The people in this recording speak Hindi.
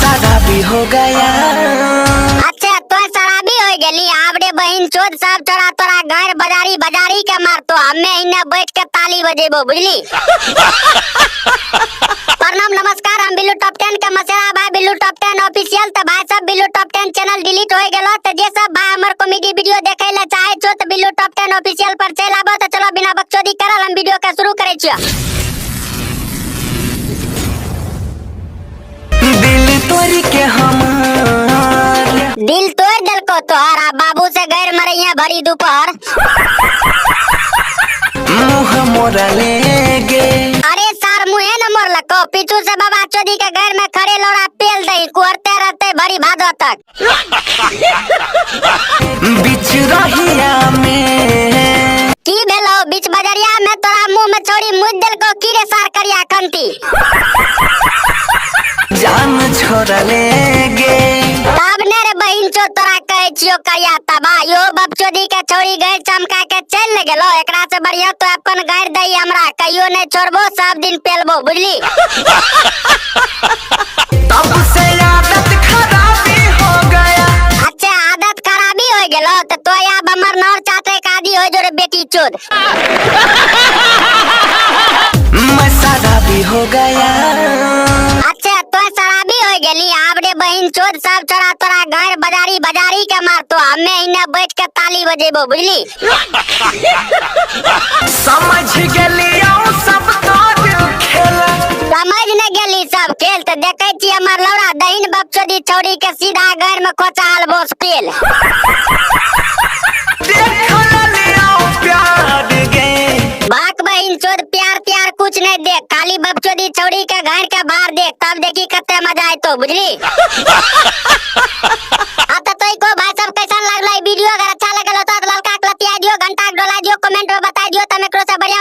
शराबी हो गया। अच्छा तो शराबी हो गली आपने बहन चोद सब तोरा तोरा घर बाजारी बाजारी के मारतो हमें इन्हें बैठ के ताली बजेबो बुझली। प्रणाम नमस्कार हम बिल्लू टॉप 10 के मसेरा भाई बिल्लू टॉप 10 ऑफिशियल। तो भाई सब बिल्लू टॉप 10 चैनल डिलीट हो गेलो तो जे सब भाई हमर कॉमेडी वीडियो देखे ले चाहे छो तो बिल्लू टॉप 10 ऑफिशियल पर चल आबो। तो चलो बिना बकचोदी करल हम वीडियो के शुरू करे छियो। दिल तोड़ के हमार दिल तोड़ दिल को तोहरा बाबू से गैर मरैया भरी दोपहर मुँह मोरा ले गे। अरे सार मुहे न मोर लको पीछू से बाबा चोदी के घर में खड़े लोड़ा पेल दई कुहरते रहते भरी भादो तक। बिच रहिया में की भेलो बीच बजरिया में तोरा मुंह में छोड़ी मुझ दिल को कीरे सार करिया खंती जान छोड़ा ले गे। तब ने रे बहिन चो तोरा कहे छियो करिया तबा यो बपचोदी के छोड़ी गए चमका के चल गेलो एकरा से बढ़िया तो अपन घर दई हमरा कहियो नहीं छोड़बो सब दिन पेलबो बुझली। तब से आदत खराबी हो गया। अच्छा आदत खराबी हो गेलो तो अब हमर नौर चाटे का आदि हो जो रे बेटी चोद। मैं शराबी हो गया। अच्छा तो शराबी हो गेली आपने बहन चोद सब छोरा तोरा घर बाजारी बाजारी के मारतो हमें इन्हें बैठ के ताली बजेबो बुझली। समझ गेलियो सब तो खेल। समझ न गेली सब खेल तो देखे छी हमर लौड़ा दहिन बपचोदी छौरी के सीधा घर में खोचाल बोस पेल। देख लियो प्यार गे। बाक बहन चोद प्यार प्यार कुछ नहीं देख खाली बपचोदी छौरी के घर के बाहर देख तब देखी कते मजा आयतो बुझली। अब तो को भाई सब कैसा लागला वीडियो अगर अच्छा लगल तो ललका क्लतिया दियो घंटा डोला दियो कमेंट में बता दियो तमे करो से बढ़िया